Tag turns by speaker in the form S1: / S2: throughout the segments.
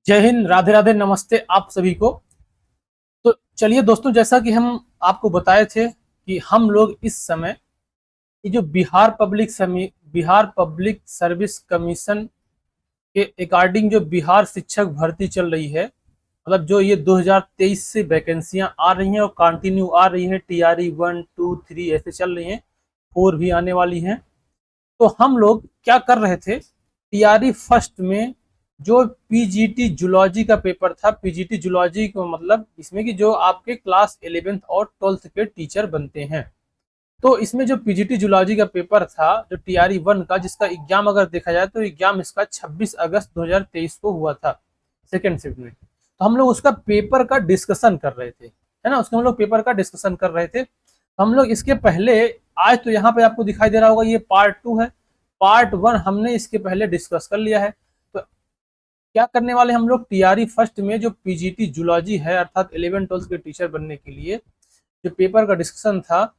S1: जय हिंद, राधे राधे, नमस्ते आप सभी को। तो चलिए दोस्तों, जैसा कि हम आपको बताए थे कि हम लोग इस समय ये जो बिहार पब्लिक सर्विस कमीशन के अकॉर्डिंग जो बिहार शिक्षक भर्ती चल रही है, मतलब जो ये 2023 से वैकेंसियां आ रही हैं और कंटिन्यू आ रही हैं। टीआरई 1, 2, 3 ऐसे चल रही हैं, 4 भी आने वाली हैं। तो हम लोग क्या कर रहे थे, टीआरई फर्स्ट में जो पीजीटी जूलॉजी का पेपर था, पीजीटी जूलॉजी को मतलब इसमें कि जो आपके क्लास 11th और 12th के टीचर बनते हैं, तो इसमें जो पीजीटी जूलॉजी का पेपर था, जो टीआरई 1 का, जिसका एग्जाम अगर देखा जाए तो एग्जाम इसका 26 अगस्त 2023 को हुआ था, सेकेंड शिफ्ट में। तो हम लोग उसका पेपर का डिस्कशन कर रहे थे, है ना, उसके हम लोग पेपर का डिस्कशन कर रहे थे। हम लोग इसके पहले, आज तो यहाँ पे आपको दिखाई दे रहा होगा ये पार्ट 2 है। पार्ट 1 हमने इसके पहले डिस्कस कर लिया है। तो क्या करने वाले हम लोग, टीआरई फर्स्ट में जो पीजीटी जूलॉजी है, अर्थात 11 12 के टीचर बनने के लिए जो पेपर का डिस्कशन था,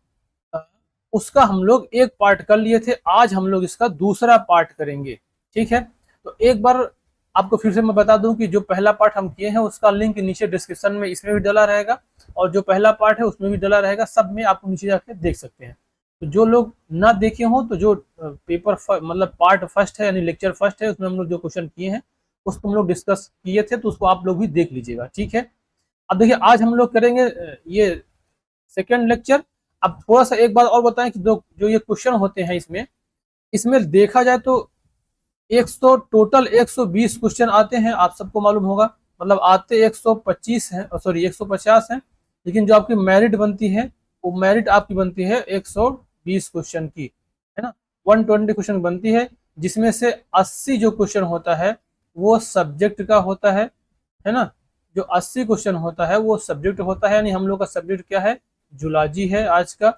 S1: उसका हम लोग एक पार्ट कर लिए थे। आज हम लोग इसका दूसरा पार्ट करेंगे, ठीक है। तो एक बार आपको फिर से मैं बता दूं कि जो पहला पार्ट हम किए हैं उसका लिंक नीचे डिस्क्रिप्शन में इसमें भी डला रहेगा, और जो पहला पार्ट है उसमें भी डला रहेगा। सब में आप नीचे जाके देख सकते हैं। तो जो लोग ना देखे हों, तो जो मतलब पार्ट फर्स्ट है यानी लेक्चर फर्स्ट है, उसमें हम लोग जो क्वेश्चन किए हैं उसको हम लोग डिस्कस किए थे, तो उसको आप लोग भी देख लीजिएगा, ठीक है। अब देखिए, आज हम लोग करेंगे ये सेकेंड लेक्चर। अब थोड़ा सा एक बात और बताएं कि जो ये क्वेश्चन होते हैं, इसमें इसमें देखा जाए तो 120 क्वेश्चन आते हैं, आप सबको मालूम होगा। मतलब आते 125 हैं, सॉरी 150 हैं, लेकिन जो आपकी मेरिट बनती है वो मेरिट आपकी बनती है 120 क्वेश्चन की, है ना। 120 क्वेश्चन बनती है, जिसमें से 80 जो क्वेश्चन होता है वो सब्जेक्ट का होता है ना। जो 80 क्वेश्चन होता है वो सब्जेक्ट होता है, यानी हम लोग का सब्जेक्ट क्या है, जूलॉजी है आज का।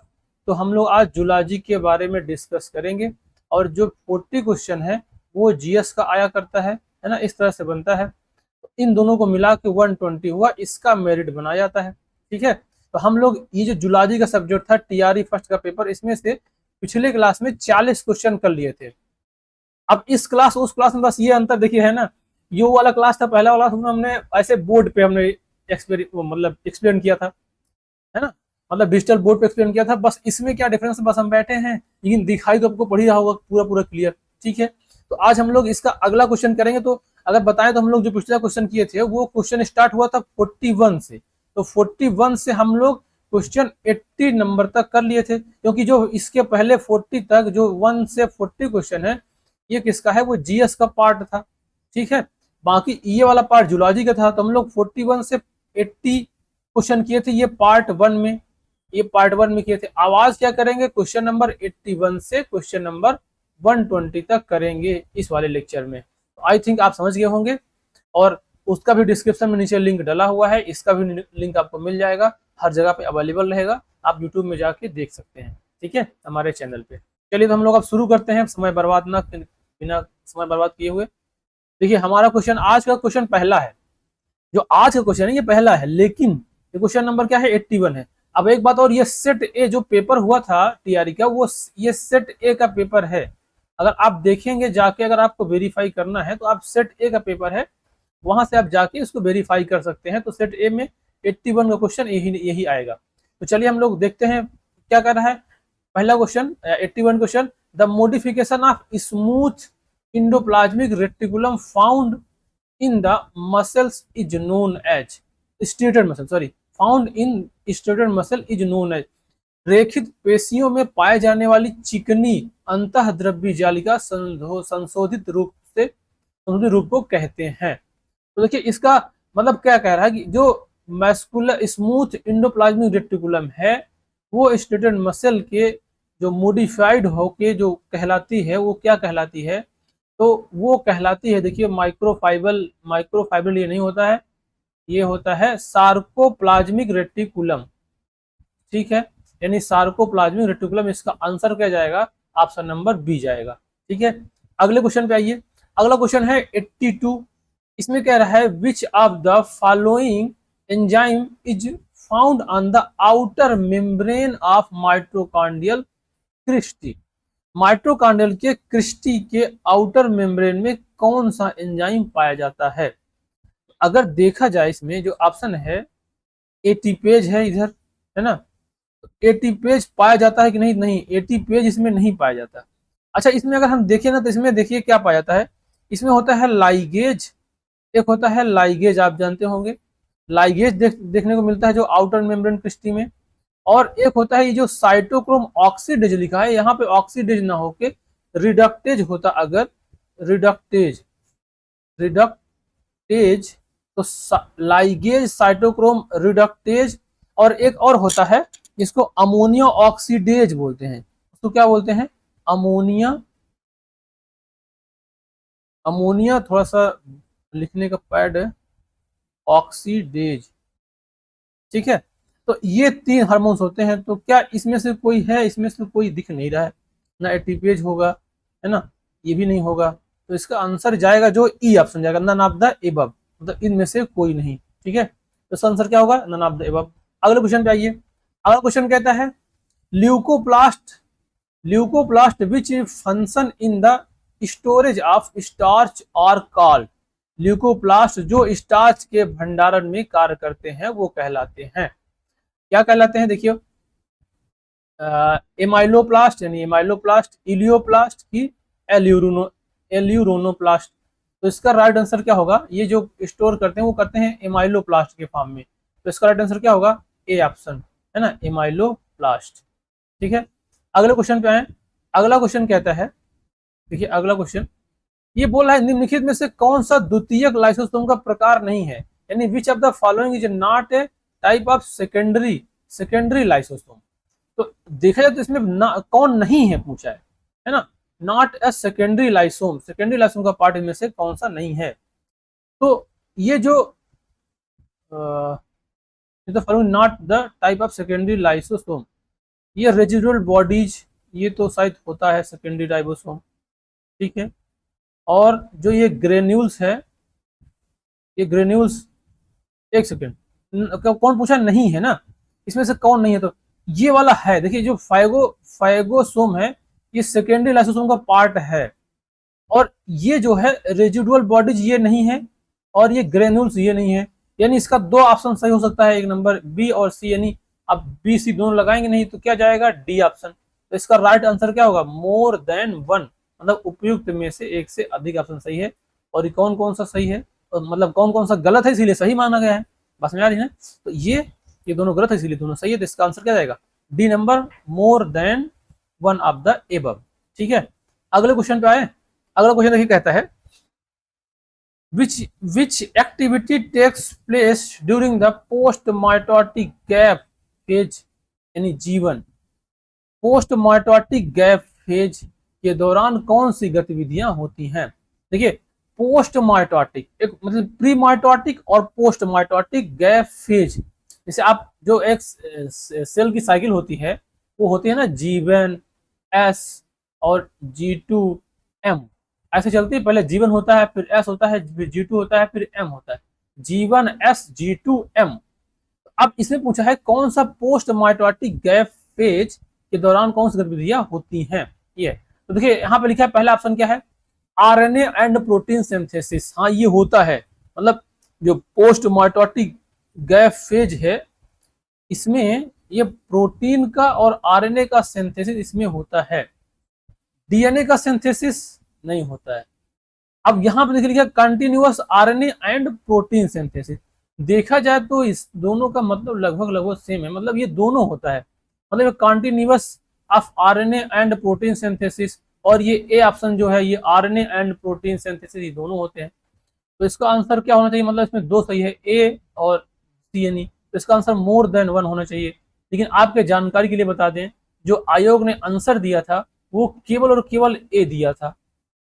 S1: तो हम लोग आज जूलॉजी के बारे में डिस्कस करेंगे। और जो 40 क्वेश्चन है वो जीएस का आया करता है ना, इस तरह से बनता है। तो इन दोनों को मिला के 120 हुआ, इसका मेरिट बनाया जाता है, ठीक है। तो हम लोग ये जो जूलॉजी का सब्जेक्ट था, टीआरई फर्स्ट का पेपर, इसमें से पिछले क्लास में 40 क्वेश्चन कर लिए थे। अब इस क्लास उस क्लास में बस ये अंतर देखिए, है ना। यो वाला क्लास था, पहला वाला हमने ऐसे बोर्ड पे हमने मतलब एक्सप्लेन किया था, है ना, मतलब डिजिटल बोर्ड पे एक्सप्लेन किया था। बस इसमें क्या डिफरेंस, बस हम बैठे हैं लेकिन दिखाई तो आपको पड़ ही रहा होगा पूरा पूरा क्लियर, ठीक है। तो आज हम लोग इसका अगला क्वेश्चन करेंगे। तो अगर बताएं तो हम लोग जो पिछला क्वेश्चन किए थे वो क्वेश्चन स्टार्ट हुआ था 41 से। तो 41 से हम लोग क्वेश्चन 80 नंबर तक कर लिए थे, क्योंकि जो इसके पहले 40 तक जो 1 से 40 क्वेश्चन है, ये किसका है, वो जीएस का पार्ट था, ठीक है। बाकी ये वाला पार्ट जूलॉजी का था। तो हम लोग 41 से 80 क्वेश्चन किए थे, ये पार्ट 1 में, ये पार्ट 1 में किए थे। आवाज क्या करेंगे, क्वेश्चन नंबर 81 से क्वेश्चन नंबर 120 तक करेंगे इस वाले लेक्चर में। तो आई थिंक आप समझ गए होंगे, और उसका भी डिस्क्रिप्शन में नीचे लिंक डला हुआ है, इसका भी लिंक आपको मिल जाएगा, हर जगह पे अवेलेबल रहेगा, आप यूट्यूब में जाके देख सकते हैं, ठीक है, हमारे चैनल पे। चलिए, तो हम लोग अब शुरू करते हैं, समय बर्बाद ना, बिना समय बर्बाद किए हुए। देखिए, हमारा क्वेश्चन, आज का क्वेश्चन पहला है। जो आज का क्वेश्चन है ये पहला है, लेकिन ये क्वेश्चन नंबर क्या है, 81 है। अब एक बात और, ये सेट ए जो पेपर हुआ था टीआरई का, वो ये सेट ए का पेपर है। अगर आप देखेंगे जाके, अगर आपको वेरीफाई करना है तो आप सेट ए का पेपर है, वहां से आप जाके इसको वेरीफाई कर सकते हैं। तो सेट ए में 81 का क्वेश्चन यही आएगा। तो चलिए हम लोग देखते हैं क्या कर रहा है। पहला question 81 question, the modification of smooth endoplasmic reticulum found in the muscles is known as stated muscle, sorry, found in stated muscle is known as, रेखित पेशियों में पाए जाने वाली चिकनी अंतःद्रव्य जालिका संशोधित रूप को कहते हैं। तो देखिए, इसका मतलब क्या कह रहा है कि जो मैस्कुलर स्मूथ इंडोप्लाज्मिक रेटिकुलम है, वो स्टेटेड मसल के जो मॉडिफाइड होके जो कहलाती है, वो क्या कहलाती है, तो वो कहलाती है, देखिए, माइक्रोफाइबल ये नहीं होता है, ये होता है सार्कोप्लाज्मिक रेटिकुलम, ठीक है। यानी सार्कोप्लाज्मिक रेटिकुलम, इसका आंसर क्या जाएगा, ऑप्शन नंबर बी जाएगा, ठीक है। अगले क्वेश्चन पे आइए। अगला क्वेश्चन है 82। इसमें कह रहा है, which of the following enzyme is found on the outer membrane of mitochondrial cristae. Mitochondrial के क्रिस्टी के आउटर मेम्ब्रेन में कौन सा एंजाइम पाया जाता है। अगर देखा जाए इसमें जो ऑप्शन है एटीपेज है इधर, है ना, तो एटीपेज पाया जाता है कि नहीं? नहीं, एटीपेज इसमें नहीं पाया जाता। अच्छा, इसमें अगर हम देखें ना तो इसमें देखिए क्या पाया जाता है। इसमें होता है लाइगेज, एक होता है लाइगेज, आप जानते होंगे लाइगेज देखने को मिलता है जो आउटर मेम्ब्रेन क्रिस्टी में। और एक होता है ये जो साइटोक्रोम ऑक्सीडेज लिखा है, यहाँ पे ऑक्सीडेज ना होके रिडक्टेज होता, अगर रिडक्टेज रिडक्टेज तो लाइगेज साइटोक्रोम रिडक्टेज। और एक और होता है जिसको अमोनिया ऑक्सीडेज बोलते हैं, उसको क्या बोलते हैं? अमोनिया, अमोनिया थोड़ा सा लिखने का पैड है, ऑक्सीडेज। ठीक है, तो ये 3 हार्मोन्स होते हैं। तो क्या इसमें से कोई है? इसमें से कोई दिख नहीं रहा है, ना एटीपेज होगा, है ना, ये भी नहीं होगा। तो इसका आंसर जाएगा जो ई ऑप्शन जाएगा, नन ऑफ द एबव, मतलब इनमें से कोई नहीं। ठीक है, तो इसका आंसर क्या होगा? None of the above. अगले क्वेश्चन पे आइए। अगला क्वेश्चन कहता है leucoplast, leucoplast which function in the storage of starch are called. Leucoplast जो स्टार्च के भंडारण में कार्य करते हैं वो कहलाते हैं, क्या कहलाते हैं? देखिए, एमाइलोप्लास्ट यानी एमाइलोप्लास्ट, इलियोप्लास्ट की एल्यूरोनोप्लास्ट। तो इसका राइट आंसर क्या होगा? ये जो स्टोर करते हैं वो करते हैं एमाइलोप्लास्ट के फॉर्म में। तो इसका राइट आंसर क्या होगा? ए ऑप्शन, है ना, एमाइलोप्लास्ट। ठीक है, अगले क्वेश्चन पे आए। अगला क्वेश्चन कहता है, देखिए अगला क्वेश्चन ये बोल रहा है निम्नलिखित में से कौन सा द्वितीयक लाइसोसोम का प्रकार नहीं है, यानी विच of the following is not a type of secondary lysosome. तो देखा जाए तो इसमें कौन नहीं है पूछा है ना, नॉट ए सेकेंडरी लाइसोम, सेकेंडरी लाइसोम का पार्ट इनमें से कौन सा नहीं है। तो ये जो following not the type of secondary lysosome, ये रेजिडुअल बॉडीज, ये तो शायद होता है सेकेंडरी राइबोसोम। ठीक है, और जो ये ग्रेन्यूल्स है, ये ग्रेन्यूल्स, एक सेकेंड, कौन पूछा नहीं है ना, इसमें से कौन नहीं है? तो ये वाला है, देखिए जो फाइगोसोम है ये सेकेंडरी लाइसोसोम का पार्ट है। और ये जो है रेजिडुअल बॉडीज ये नहीं है, और ये ग्रेन्यूल्स ये नहीं है। यानी इसका 2 ऑप्शन सही हो सकता है, एक नंबर बी और सी, यानी अब बी सी दोनों लगाएंगे नहीं तो क्या जाएगा? D option. तो इसका राइट आंसर क्या होगा? मोर देन 1, मतलब उपयुक्त में से एक से अधिक ऑप्शन सही है। और ये कौन कौन सा सही है, मतलब कौन कौन सा गलत है, इसीलिए सही माना गया है, बस में आ रही है। तो ये दोनों गलत है इसीलिए दोनों सही है। तो इसका आंसर क्या जाएगा? D number, more than 1 of the above. ठीक है, अगले क्वेश्चन पे आए। अगला क्वेश्चन देखिए कहता है which activity takes place during the post mitotic gap phase, यानी जीवन, पोस्ट माइटोटिक गैप फेज के दौरान कौन सी गतिविधियां होती हैं? देखिए, पोस्ट माइटोटिक एक मतलब प्री माइटोटिक और पोस्ट माइटोटिक गैप फेज। जैसे आप जो एक सेल की साइकिल होती है वो होती है ना G1 S और G2 M, ऐसे चलती है। पहले G1 होता है, फिर S होता है, फिर G2 होता है, फिर M होता है, G1 S G2 M। अब इसमें पूछा है कौन सा पोस्ट माइटोटिक गैप फेज के दौरान कौन सी गतिविधियां होती हैं। ये तो देखिए यहाँ पे लिखा है, पहला ऑप्शन क्या है? RNA and protein synthesis. हाँ, ये होता है, मतलब जो पोस्ट माइटोटिक गैप फेज है इसमें ये प्रोटीन का और आरएनए का सिंथेसिस इसमें होता है, डीएनए का सिंथेसिस नहीं होता है। अब यहाँ पे देखिए continuous RNA and protein synthesis, देखा जाए तो इस दोनों का मतलब लगभग सेम है, मतलब ये दोनों होता है, मतलब continuous of RNA and protein synthesis. और ये ए ऑप्शन जो है ये आरएनए एंड प्रोटीन सिंथेसिस ये दोनों होते हैं। तो इसका आंसर क्या होना चाहिए? मतलब इसमें 2 सही है, ए और सी यानी। तो इसका आंसर मोर देन 1 होना चाहिए। लेकिन आपके जानकारी के लिए बता दें, जो आयोग ने आंसर दिया था वो केवल और केवल ए दिया था,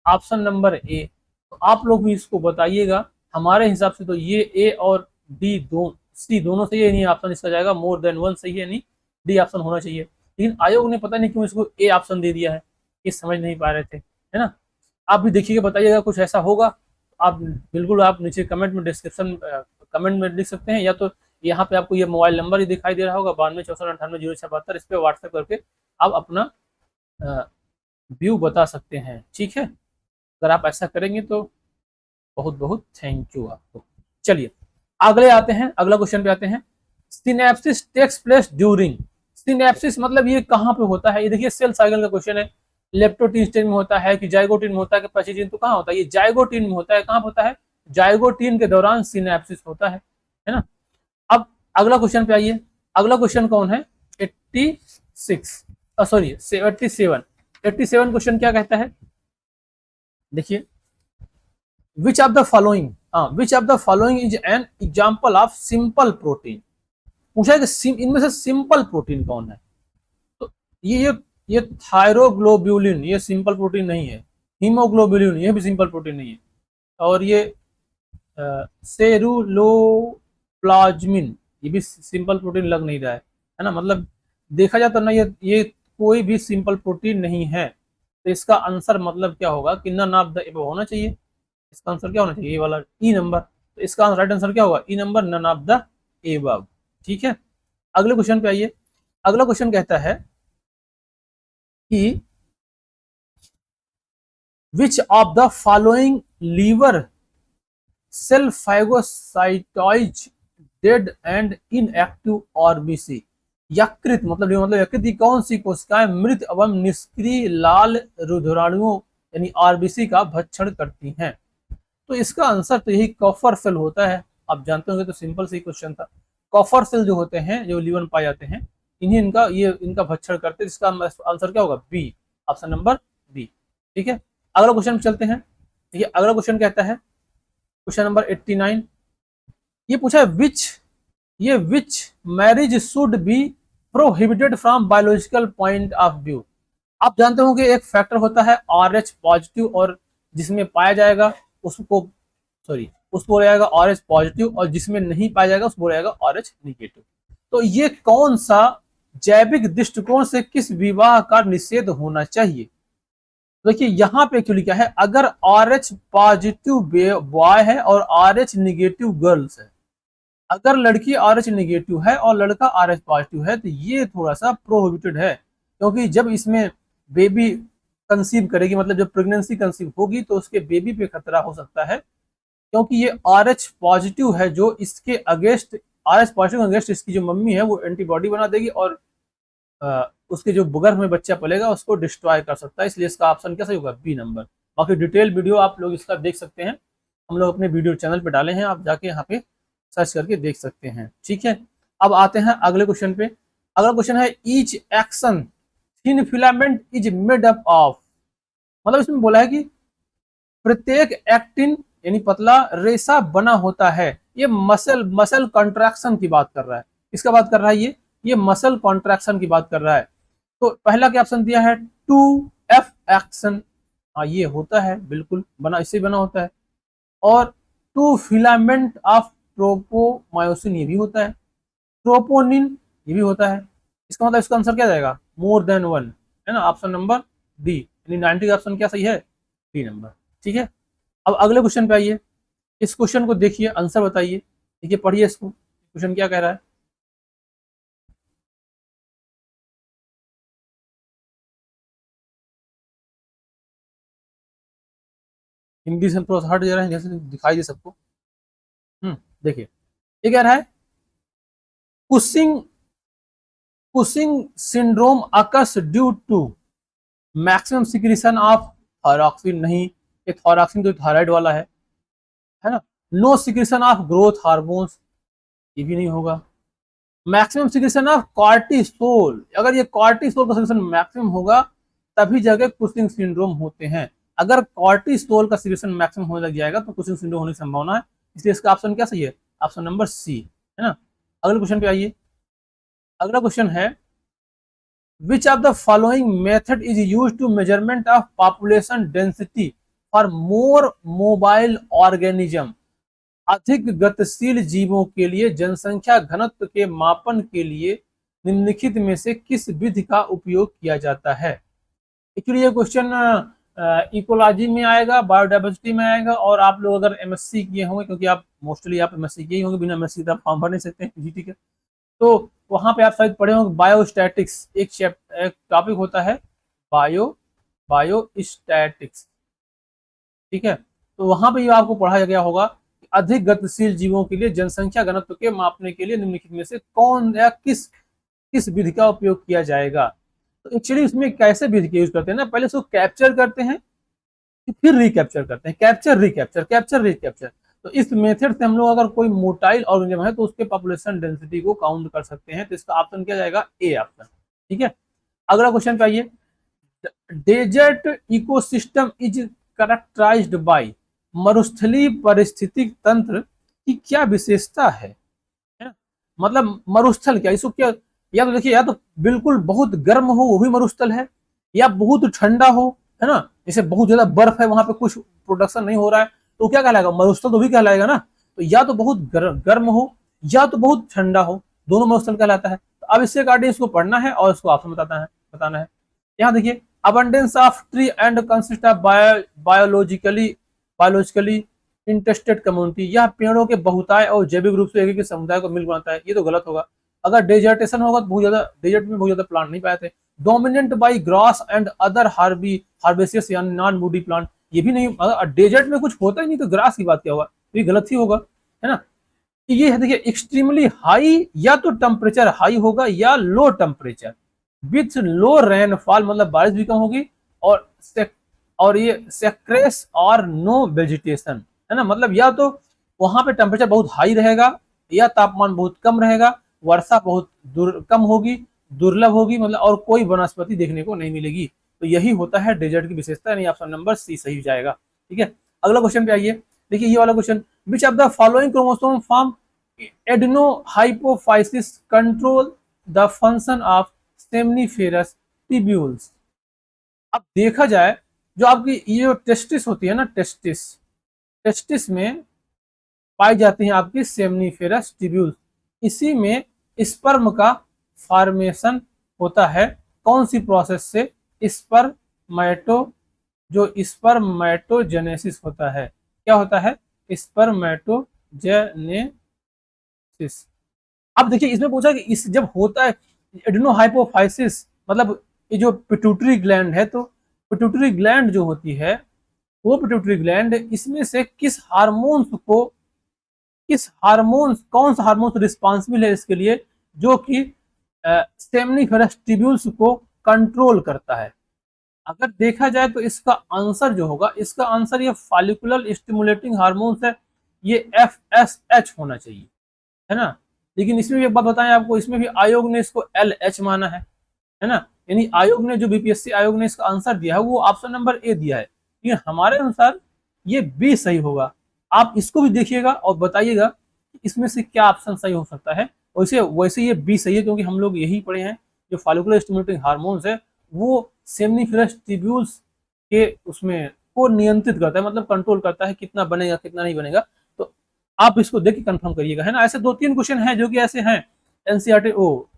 S1: ऑप्शन नंबर ए। तो आप लोग भी इसको बताइएगा। हमारे हिसाब से तो ये ए और डी सी दोनों सही है, नहीं ऑप्शन इसका जाएगा मोर देन 1 सही है, नहीं डी ऑप्शन होना चाहिए। लेकिन आयोग ने पता नहीं क्यों इसको ए ऑप्शन दे दिया है, ये समझ नहीं पा रहे थे, है ना। आप भी देखिएगा, बताइएगा कुछ ऐसा होगा आप बिल्कुल आप नीचे कमेंट में डिस्क्रिप्शन कमेंट में लिख सकते हैं, या तो यहाँ पे आपको ये मोबाइल नंबर ही दिखाई दे रहा होगा 9264980672, इस पर व्हाट्सएप करके आप अपना व्यू बता सकते हैं। ठीक है, अगर आप ऐसा करेंगे तो बहुत बहुत थैंक यू आपको। चलिए अगले आते हैं, अगला क्वेश्चन पे आते हैं। Synapsis takes place during, synapsis मतलब ये कहाँ पे होता है? ये देखिए सेल साइकिल का क्वेश्चन है। लेप्टोटीन स्टेज में होता है कि जाइगोटीन में होता है कि पैसिजीन, तो कहाँ होता है? ये जाइगोटीन में होता है। कहाँ होता है? जाइगोटीन के दौरान सिनेप्सिस होता है ना। अब अगला क्वेश्चन पे आइए। अगला क्वेश्चन कौन है? 86 सॉरी 87। 87 क्वेश्चन क्या कहता है? देखिए, विच of the following, which of the following is an example of simple protein. पूछा है कि इनमें से सिंपल प्रोटीन कौन है? तो ये थायरोग्लोब्यूलिन, ये सिंपल प्रोटीन नहीं है। हीमोग्लोब्यूलिन, ये भी सिंपल प्रोटीन नहीं है। और ये सेरुलोप्लाज्मिन, ये भी सिंपल प्रोटीन लग नहीं रहा है ना। मतलब देखा जाए तो ना ये कोई भी सिंपल प्रोटीन नहीं है। तो इसका आंसर मतलब क्या होगा कि नन ऑफ द एबव होना चाहिए। इसका आंसर क्या होना चाहिए? ये वाला ई नंबर। तो इसका राइट आंसर क्या होगा? E number, none of the above. ठीक है, अगले क्वेश्चन पे आइए। अगला क्वेश्चन कहता है कि which of the following liver cell phagocytose dead and inactive RBC. यकृत मतलब यकृत की कौन सी कोशिकाएं मृत एवं निष्क्रिय लाल रुधिराणुओं यानी आरबीसी का भक्षण करती हैं? तो इसका आंसर तो यही कॉपर सेल होता है। आप जानते होंगे, तो सिंपल सी क्वेश्चन था। कॉपर सेल जो होते हैं, जो लीवर में पाए जाते हैं, इन्हीं इनका भक्षण करते हैं। इसका आंसर क्या होगा? B, option number B. ठीक है, अगला क्वेश्चन चलते हैं। देखिए अगला क्वेश्चन कहता है, क्वेश्चन नंबर 89। ये पूछा है which marriage should be prohibited from biological point of view. आप जानते हो कि एक फैक्टर होता है RH पॉजिटिव, और जिसमें पाया जाएगा उसको बोला जाएगा RH पॉजिटिव, और जिसमें नहीं पाया जाएगा उसको बोला जाएगा RH निगेटिव। तो ये कौन सा जैविक दृष्टिकोण से किस विवाह का निषेध होना चाहिए? देखिए यहाँ पे एक्चुअली क्या है, अगर RH पॉजिटिव बॉय है और RH निगेटिव गर्ल्स है, अगर लड़की RH निगेटिव है और लड़का RH पॉजिटिव है, तो ये थोड़ा सा प्रोहिबिटेड है। क्योंकि जब इसमें बेबी कंसीव करेगी, मतलब जब प्रेगनेंसी कंसीव होगी, तो उसके बेबी पे खतरा हो सकता है। क्योंकि ये RH पॉजिटिव है, जो इसके अगेंस्ट, RH पॉजिटिव अगेंस्ट इसकी जो मम्मी है वो एंटीबॉडी बना देगी, और उसके जो गर्भ में बच्चा पलेगा उसको डिस्ट्रॉय कर सकता है। इसलिए इसका ऑप्शन क्या सही होगा? B number. बाकी डिटेल वीडियो आप लोग इसका देख सकते हैं, हम लोग अपने वीडियो चैनल पे डाले हैं, आप जाके यहाँ पे सर्च करके देख सकते हैं। ठीक है, अब आते हैं अगले क्वेश्चन पे। अगला क्वेश्चन है each action thin filament is made up of. मतलब इसमें बोला है कि प्रत्येक एक्टिन यानी पतला रेशा बना होता है। ये मसल कॉन्ट्रैक्शन की बात कर रहा है। इसका बात कर रहा है ये मसल कॉन्ट्रैक्शन की बात कर रहा है। तो पहला क्या ऑप्शन दिया है? 2F एक्शन, हाँ ये होता है, बिल्कुल बना, इससे बना होता है। और 2 फिलामेंट ऑफ ट्रोपोमायोसिन, ये भी होता है। ट्रोपोनिन, ये भी होता है। इसका मतलब इसका आंसर क्या जाएगा? मोर देन 1, है ना, ऑप्शन नंबर डी। यानी 90 का ऑप्शन क्या सही है? D number. ठीक है, अब अगले क्वेश्चन पे आइए। इस क्वेश्चन को देखिए, आंसर बताइए। देखिए पढ़िए इसको, क्वेश्चन क्या कह रहा है। हिंदी से थोड़ा हट जा रहा है, जैसे दिखाई दे सबको। देखिए ये कह रहा है Cushing Cushing syndrome occurs due to maximum secretion of thyroxine. नहीं, ये थायरॉक्सिन तो थायराइड वाला है ना। No secretion of growth hormones, ये भी नहीं होगा। मैक्सिमम सिक्रीशन ऑफ कॉर्टिसोल, अगर ये कॉर्टिसोल का सिक्रीशन मैक्सिमम होगा तभी जगह कुशिंग सिंड्रोम होते हैं। अगर कॉर्टिसोल का सिक्रीशन मैक्सिमम होने लग जाएगा तो कुशिंग सिंड्रोम होने की संभावना है। इसलिए इसका ऑप्शन क्या सही है? ऑप्शन नंबर सी, है ना। अगले क्वेश्चन पे आइए। अगला क्वेश्चन है which of the following method is used to measurement of population density for more mobile organism. अधिक गतिशील जीवों के लिए जनसंख्या घनत्व के मापन के लिए निम्नलिखित में से किस विधि का उपयोग किया जाता है? एक्चुअली ये क्वेश्चन इकोलॉजी में आएगा, बायोडाइवर्सिटी में आएगा, और आप लोग अगर MSc किए होंगे, क्योंकि आप मोस्टली आप MSc किए होंगे, बिना MSc का फॉर्म भर नहीं सकते हैं PGT के, तो वहां पे आप शायद पढ़े होंगे बायोस्टैटिक्स। एक टॉपिक होता है बायोस्टैटिक्स। ठीक है, तो वहां पे आपको पढ़ाया गया होगा कि अधिक गतिशील जीवों के लिए जनसंख्या घनत्व के मापने के लिए निम्नलिखित में से कौन या किस किस विधि का उपयोग किया जाएगा। तो एक्चुअली उसमें कैसे विधि का यूज करते हैं ना, पहले उसको कैप्चर करते हैं फिर रिकैप्चर करते हैं, कैप्चर रिकैप्चर कैप्चर रिकैप्चर। तो इस मेथड से हम लोग अगर कोई मोटाइल ऑर्गेनिज्म है तो उसके पॉपुलेशन डेंसिटी को काउंट कर सकते हैं। तो इसका ऑप्शन क्या जाएगा, ए ऑप्शन। ठीक है, अगला क्वेश्चन पे आइए। Desert ecosystem is characterised by, मरुस्थलीय पारिस्थितिक तंत्र की क्या विशेषता है ना? मतलब मरुस्थल क्या, इसको क्या, या तो देखिए या तो बिल्कुल बहुत गर्म हो वो भी मरुस्थल है, या बहुत ठंडा हो, है ना, जैसे बहुत ज्यादा बर्फ है वहां पे कुछ प्रोडक्शन नहीं हो रहा है तो क्या कहलाएगा, मरुस्थल तो भी कहलाएगा ना। तो या तो बहुत गर्म हो या तो बहुत ठंडा हो, दोनों मरुस्थल कहलाता है। तो अब इससे अकॉर्डिंग इसको पढ़ना है और इसको ऑप्शन बताना है। यहाँ देखिए, abundance of tree and consist of biologically interested community, यह पेड़ों के बहुताय और जैविक रूप से एक समुदाय को मिल बनाता है। ये तो गलत होगा। अगर डेजर्टेशन होगा तो बहुत ज्यादा डेजर्ट में बहुत ज्यादा प्लांट नहीं पाए थे। Dominant by grass and other herbaceous यानी नॉन वुडी प्लांट, ये भी नहीं। अगर डेजर्ट में कुछ होता ही नहीं तो ग्रास की बात क्या होगा, ये गलत ही होगा, है ना। ये है देखिए, एक्सट्रीमली हाई, या तो टेम्परेचर हाई होगा या low temperature with low rainfall, मतलब बारिश भी कम होगी, और ये सेक्रेस और नो वेजिटेशन, है ना। मतलब या तो वहां पे टेम्परेचर बहुत हाई रहेगा या तापमान बहुत कम रहेगा, वर्षा बहुत कम होगी, दुर्लभ होगी, मतलब और कोई वनस्पति देखने को नहीं मिलेगी। तो यही होता है डेजर्ट की विशेषता, यानी ऑप्शन नंबर सी सही हो जाएगा। ठीक है, अगला क्वेश्चन पे आइए। देखिए ये वाला question, which of the following chromosome from adenohypophysis control the function of seminiferous tubules. अब देखा जाए, जो आपकी ये जो टेस्टिस होती है ना, टेस्टिस में पाई जाती है आपकी सेमनीफेरस ट्यूब्यूल्स, इसी में स्पर्म का फॉर्मेशन होता है। कौन सी प्रोसेस से, स्पर्मेटोजेनेसिस होता है। क्या होता है, स्पर्मेटोजेनेसिस। अब देखिए इसमें पूछा कि इस जब होता है एडेनोहाइपोफाइसिस, मतलब ये जो पिट्यूटरी ग्लैंड है, तो पिट्यूटरी ग्लैंड जो होती है वो पिट्यूटरी ग्लैंड, इसमें से कौन सा हार्मोन रिस्पॉन्सिबल है इसके लिए, जो कि सेमनीफेरस ट्यूब्यूल्स को कंट्रोल करता है। अगर देखा जाए तो इसका आंसर जो होगा, इसका आंसर ये फॉलिकुलर स्टिमुलेटिंग हार्मोन्स है, ये FSH होना चाहिए, है ना। लेकिन इसमें भी एक बात बताएं आपको, इसमें भी आयोग ने इसको LH माना है ना। यानी आयोग ने, जो BPSC आयोग ने इसका आंसर दिया है वो ऑप्शन नंबर ए दिया है, लेकिन हमारे अनुसार ये बी सही होगा। आप इसको भी देखिएगा और बताइएगा कि इसमें से क्या ऑप्शन सही हो सकता है। वैसे ये बी सही है, क्योंकि हम लोग यही पढ़े हैं, जो फॉलिकुलर स्टिमुलेटिंग हार्मोन्स है वो सेमनीफेरस ट्यूब्यूल्स के उसमें को नियंत्रित करता है, मतलब कंट्रोल करता है कितना बनेगा कितना नहीं बनेगा। तो आप इसको देख के कंफर्म करिएगा, है ना। ऐसे 2-3 क्वेश्चन हैं जो कि ऐसे हैं, एनसीईआरटी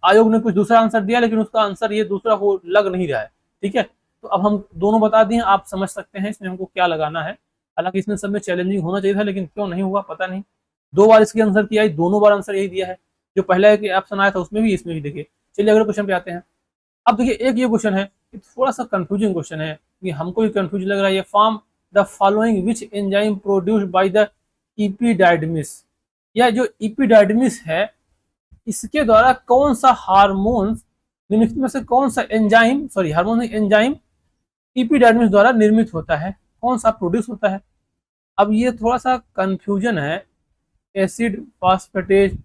S1: आयोग ने कुछ दूसरा आंसर दिया, लेकिन उसका आंसर ये दूसरा हो लग नहीं रहा है। ठीक है, तो अब हम दोनों बता दिए, आप समझ सकते हैं इसमें हमको क्या लगाना है। हालांकि इसमें सब में चैलेंजिंग होना चाहिए था, लेकिन क्यों नहीं हुआ पता नहीं। 2 बार इसके आंसर किया, दोनों बार आंसर यही दिया है, जो पहला एक ऑप्शन आया था उसमें भी, इसमें भी। देखिए चलिए अगले क्वेश्चन पे आते हैं। अब देखिए एक ये क्वेश्चन है, थोड़ा सा कंफ्यूजिंग क्वेश्चन है, कि हमको भी कंफ्यूज लग रहा है। ये from the following which enzyme produced by the epididymis, या जो इपिडाइडमिस है इसके द्वारा कौन सा हार्मोन, निम्नलिखित में से कौन सा एंजाइम, एंजाइम इपिडाइडमिस द्वारा निर्मित होता है, कौन सा प्रोड्यूस होता है। अब ये थोड़ा सा कंफ्यूजन है, acid phosphatase,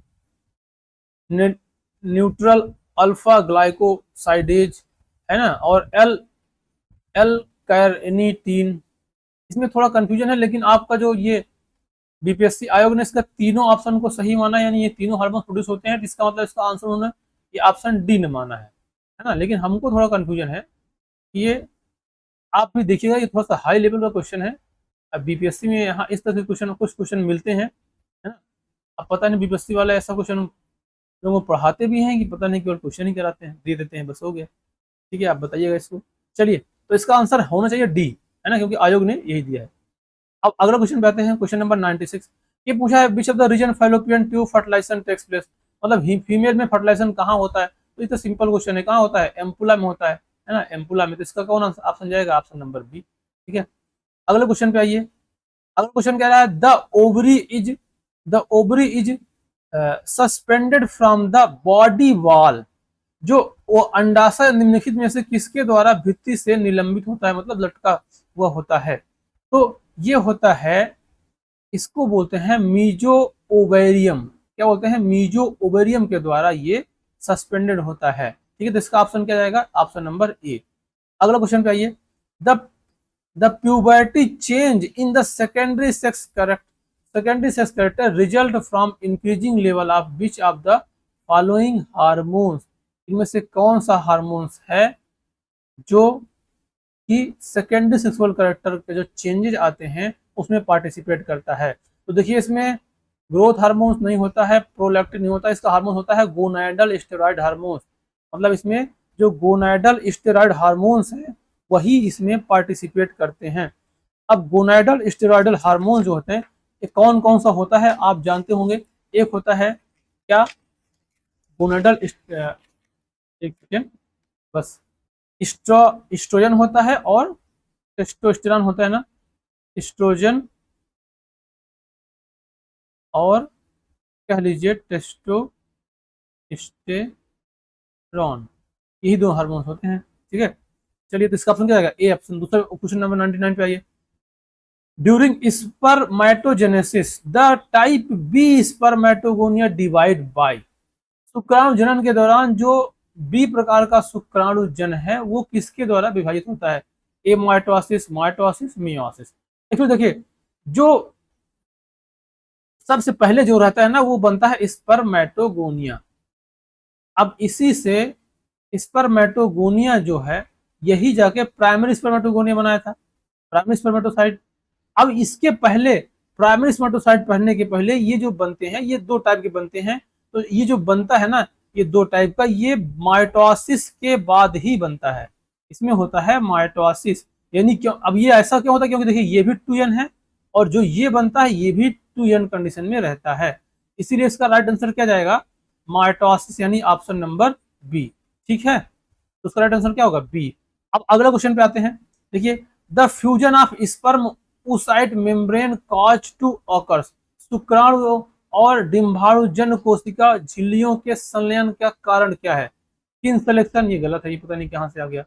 S1: neutral alpha glycosidase, है ना, और एल कैर्निटीन, इसमें थोड़ा कंफ्यूजन है। लेकिन आपका जो ये BPSC आयोग ने इसका तीनों ऑप्शन को सही माना, यानी ये तीनों हार्मोन प्रोड्यूस होते हैं, इसका मतलब इसका आंसर उन्होंने ये ऑप्शन डी ने माना है ना। लेकिन हमको थोड़ा कंफ्यूजन है, ये आप भी देखिएगा, ये थोड़ा सा हाई लेवल का क्वेश्चन है। अब BPSC में यहाँ इस तरह के क्वेश्चन, कुछ क्वेश्चन मिलते हैं, है ना। अब पता नहीं BPSC वाला ऐसा क्वेश्चन लोगों को पढ़ाते भी हैं कि पता नहीं, केवल क्वेश्चन ही कराते हैं, दे देते हैं, बस हो गया। ठीक है, आप बताइएगा इसको। चलिए, तो इसका आंसर होना चाहिए डी, है ना, क्योंकि आयोग ने यही दिया है। अब अगला क्वेश्चन पे आते हैं, क्वेश्चन नंबर 96। ये पूछा है which of the region fallopian tube fertilisation takes place, मतलब फीमेल में फर्टिलाइजेशन कहाँ होता है। तो ये तो सिंपल क्वेश्चन है, कहाँ होता है, एम्पुला में होता है ना, एम्पुला में। तो इसका कौन ऑप्शन जाएगा, ऑप्शन नंबर बी। ठीक है, अगले क्वेश्चन पे आइए। अगला क्वेश्चन कह रहा है the ovary is suspended from the body wall, जो वो अंडाशय निम्नलिखित में से किसके द्वारा भित्ति से निलंबित होता है, मतलब लटका हुआ होता है। तो ये होता है, इसको बोलते हैं मीजो ओवेरियम। क्या बोलते हैं? मीजो ओवेरियम के द्वारा ये सस्पेंडेड होता है। ठीक है, तो इसका ऑप्शन क्या जाएगा? Option number A. अगला क्वेश्चन पे आइए, the puberty change in the secondary sex character result from increasing level of which of the following hormones, इनमें से कौन सा हार्मोन्स है जो कि सेकेंडरी सेक्सुअल कैरेक्टर के जो चेंजेस आते हैं उसमें पार्टिसिपेट करता है। तो देखिए, इसमें ग्रोथ हार्मोन्स नहीं होता है, प्रोलैक्टिन नहीं होता, इसका हार्मोन होता है गोनाइडल स्टेरॉइड हार्मोन्स। मतलब इसमें जो गोनाइडल स्टेरॉइड हार्मोन्स हैं वही इसमें पार्टिसिपेट करते हैं। अब गोनाइडल स्टेरॉइडल हार्मोन जो होते हैं ये कौन कौन सा होता है आप जानते होंगे। एक होता है क्या? गोनाइडल, एक सेकेंड बस, एस्ट्रोजन होता है और टेस्टोस्टेरोन होता है ना, एस्ट्रोजन और कह लीजिए टेस्टोस्टेरोन, यही दो हार्मोन्स होते हैं। ठीक है, चलिए, तो इसका ऑप्शन क्या आएगा? A option. दूसरा क्वेश्चन नंबर 99 पे आइए, during spermatogenesis the type B spermatogonia divide by, शुक्राणु जनन के दौरान जो बी प्रकार का शुक्राणु जन है वो किसके द्वारा विभाजित होता है? ए माइटोसिस, मियोसिस। देखिए, जो सबसे पहले जो रहता है ना वो बनता है स्पर्मेटोगोनिया। अब इसी से स्पर्मेटोगोनिया जो है यही जाके प्राइमरी स्पर्मेटोगोनिया बनाया था, प्राइमरी स्पर्मेटोसाइट। अब इसके पहले प्राइमरी स्पर्मेटोसाइट पढ़ने के पहले ये जो बनते हैं ये दो टाइप के बनते हैं। तो ये जो बनता है ना ये दो टाइप का, ये माइटोसिस के बाद ही बनता है, इसमें होता है माइटोसिस। यानी क्यों? अब ये ऐसा क्यों होता है? क्योंकि देखिए ये भी 2n है और जो ये बनता है ये भी 2n कंडीशन में रहता है, इसीलिए इसका राइट आंसर क्या जाएगा? माइटोसिस, यानी ऑप्शन नंबर बी। ठीक है, तो उसका राइट आंसर क्या होगा? बी। अब अगला क्वेश्चन पे आते हैं, देखिए, the fusion of sperm oocyte membrane cause to occurs, शुक्राणु और डिम्बाणु जन कोशिका झिल्लियों के संलयन का कारण क्या है? किन सिलेक्शन, ये गलत है, ये पता नहीं कहां से आ गया।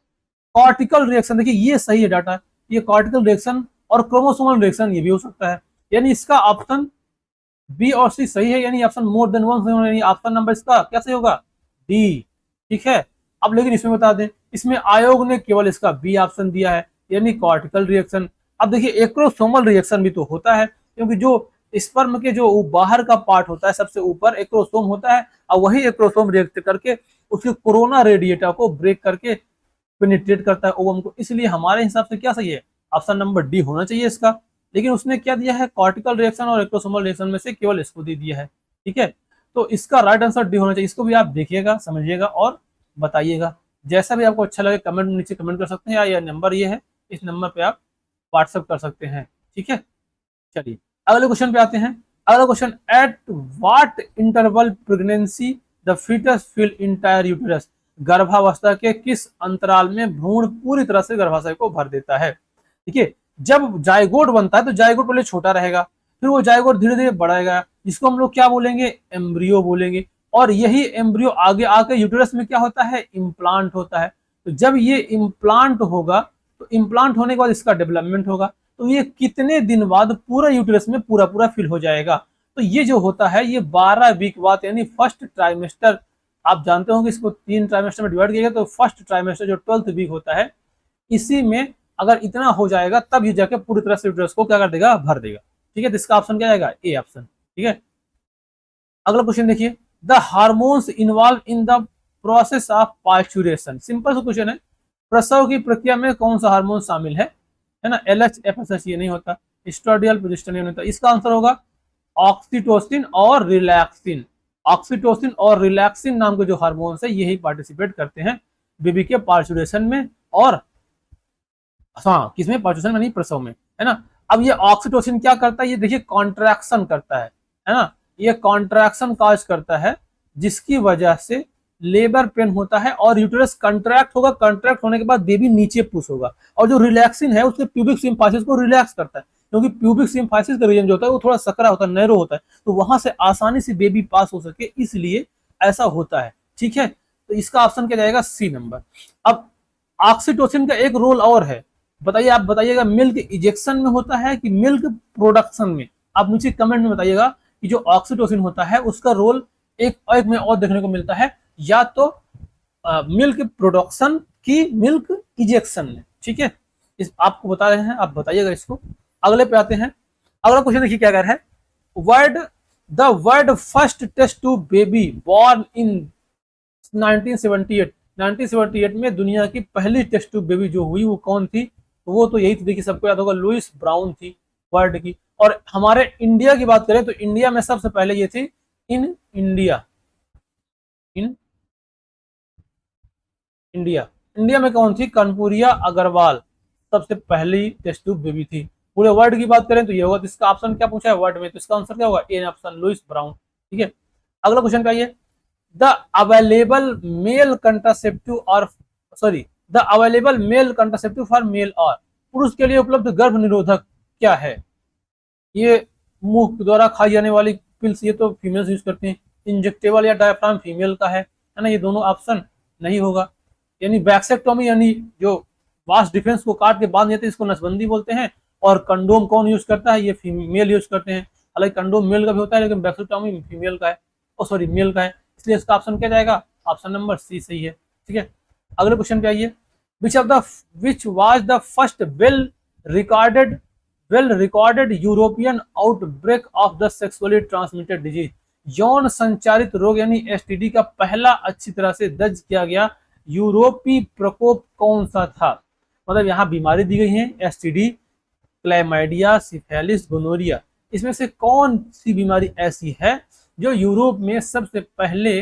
S1: कॉर्टिकल रिएक्शन, देखिए ये सही है डाटा, ये कॉर्टिकल रिएक्शन और क्रोमोसोमल रिएक्शन ये भी हो सकता है, यानी इसका ऑप्शन बी और सी सही है, यानी ऑप्शन मोर देन वन सही होगा, यानी ऑप्शन नंबर इसका क्या सही होगा? डी। ठीक है, अब लेकिन इसमें बता दें, इसमें आयोग ने केवल इसका बी ऑप्शन दिया है, यानी कॉर्टिकल रिएक्शन। अब देखिए एक्रोसोमल रिएक्शन भी तो होता है, क्योंकि जो स्पर्म के जो बाहर का पार्ट होता है सबसे ऊपर एक्रोसोम होता है, और वही एक्रोसोम रिएक्ट करके उसके कोरोना रेडिएटा को ब्रेक करके पेनिट्रेट करता है ओवम को, इसलिए हमारे हिसाब से क्या सही है? ऑप्शन नंबर डी होना चाहिए इसका। लेकिन उसने क्या दिया है? कॉर्टिकल रिएक्शन और एक्रोसोमल रिएक्शन में से केवल इसको दे दिया है। ठीक है, तो इसका राइट आंसर डी होना चाहिए। इसको भी आप देखिएगा, समझिएगा और बताइएगा। जैसा भी आपको अच्छा लगे कमेंट नीचे कमेंट कर सकते हैं, या नंबर ये है, इस नंबर पे आप व्हाट्सएप कर सकते हैं। ठीक है, चलिए अगले क्वेश्चन पे आते हैं। अगला question, at what interval pregnancy the foetus feel entire uterus, गर्भावस्था के किस अंतराल में भ्रूण पूरी तरह से गर्भाशय को भर देता है? देखिए, जब जायगोट बनता है तो जायगोट पहले छोटा रहेगा, फिर वो जायगोट धीरे धीरे बढ़ेगा, जिसको हम लोग क्या बोलेंगे? एम्ब्रियो बोलेंगे। और यही एम्ब्रियो आगे आके यूटेरस में क्या होता है? इम्प्लांट होता है। तो जब ये इम्प्लांट होगा तो इम्प्लांट होने के बाद इसका डेवलपमेंट होगा, तो ये कितने दिन बाद पूरा यूटेरस में पूरा पूरा फिल हो जाएगा? तो ये जो होता है ये 12 वीक बाद, यानी फर्स्ट ट्राइमेस्टर, आप जानते होंगे इसको 3 ट्राइमेस्टर में डिवाइड किया गया, तो फर्स्ट ट्राइमेस्टर जो 12th वीक होता है, इसी में अगर इतना हो जाएगा तब ये जाके पूरी तरह से यूटेरस को क्या कर देगा? भर देगा। ठीक है, तो इसका ऑप्शन क्या आएगा? A option. ठीक है, अगला क्वेश्चन देखिए, the hormones involve in the process of parturition, simple सा क्वेश्चन है, प्रसव की प्रक्रिया में कौन सा हार्मोन शामिल है ना? LH FSH ये नहीं होता, एस्ट्राडियल प्रोजेस्टेरोन नहीं होता, इसका आंसर होगा ऑक्सीटोसिन और रिलैक्सिन। ऑक्सीटोसिन और रिलैक्सिन नाम के जो हार्मोन्स है यही पार्टिसिपेट करते हैं बेबी के पार्चुरेशन में, और हाँ किसमें? पार्चुरेशन में नहीं, प्रसव में, है ना। अब ये ऑक्सीटोसिन क्या करता है? ये देखिए कॉन्ट्रैक्शन करता है ना, ये कॉन्ट्रैक्शन काज करता है जिसकी वजह से लेबर पेन होता है और यूटेरस कंट्रैक्ट होगा, कंट्रैक्ट होने के बाद बेबी नीचे पुश होगा, और जो रिलैक्सिन है उसके प्यूबिक सिम्फाइसिस को रिलैक्स करता है, क्योंकि प्यूबिक सिम्फाइसिस का रीजन जो होता है वो थोड़ा सकरा होता है, नैरो होता है, तो वहां से आसानी से बेबी पास हो सके इसलिए ऐसा होता है। ठीक है, तो इसका ऑप्शन क्या जाएगा, सी नंबर। अब ऑक्सीटोसिन का एक रोल और है, बताइए, आप बताइएगा मिल्क इजेक्शन में होता है कि मिल्क प्रोडक्शन में। आप नीचे कमेंट में बताइएगा कि जो ऑक्सीटोसिन होता है उसका रोल एक में और देखने को मिलता है, या तो मिल्क प्रोडक्शन की मिल्क इजेक्शन में। ठीक है, इस आपको बता रहे हैं, आप बताइएगा इसको। अगले पे आते हैं, अगला क्वेश्चन देखिए क्या कह रहा है, word the word first test to baby born in 1978। 1978 में दुनिया की पहली टेस्ट ट्यूब बेबी जो हुई वो कौन थी, तो वो तो यही थी, देखिए सबको याद होगा, लुइस ब्राउन थी वर्ल्ड की। और हमारे इंडिया की बात करें तो इंडिया में सबसे पहले ये थी in India, in India, India में कौन थी, कनपुरिया अग्रवाल सबसे पहली टेस्ट ट्यूब बेबी थी। पूरे वर्ल्ड की बात करें तो ये होगा, तो इसका ऑप्शन क्या पूछा है वर्ल्ड में, तो इसका आंसर क्या होगा, ए ऑप्शन लुइस ब्राउन। ठीक है, अगला क्वेश्चन क्या है, द अवेलेबल मेल कंट्रासेप्टिव और sorry the available male contraceptive for male और पुरुष के लिए उपलब्ध गर्भ निरोधक क्या है। ये मुंह द्वारा खाई जाने वाली पिल्स, ये तो फीमेल्स यूज करते हैं। इंजेक्टेबल या डायफ्राम फीमेल का है ना, ये दोनों ऑप्शन नहीं होगा। यानी वैक्सेक्टोमी, यानी जो वास्ट डिफेंस को काट के बांध देते हैं इसको नसबंदी बोलते हैं। और कंडोम कौन यूज करता है, ये फीमेल यूज करते हैं। हालांकि कंडोम मेल का भी होता है लेकिन वैक्सेक्टोमी फीमेल का है, सॉरी मेल का है, इसलिए इसका ऑप्शन क्या जाएगा, ऑप्शन नंबर सी सही है। ठीक है, अगले क्वेश्चन पे आइए, which was the first well recorded European outbreak of the sexually transmitted disease. यौन संचारित रोग यानी एसटीडी का पहला अच्छी तरह से दर्ज किया गया यूरोपीय प्रकोप कौन सा था। मतलब यहाँ बीमारी दी गई है, एसटीडी, क्लैमाइडिया, सिफेलिस, गोनोरिया, इसमें से कौन सी बीमारी ऐसी है जो यूरोप में सबसे पहले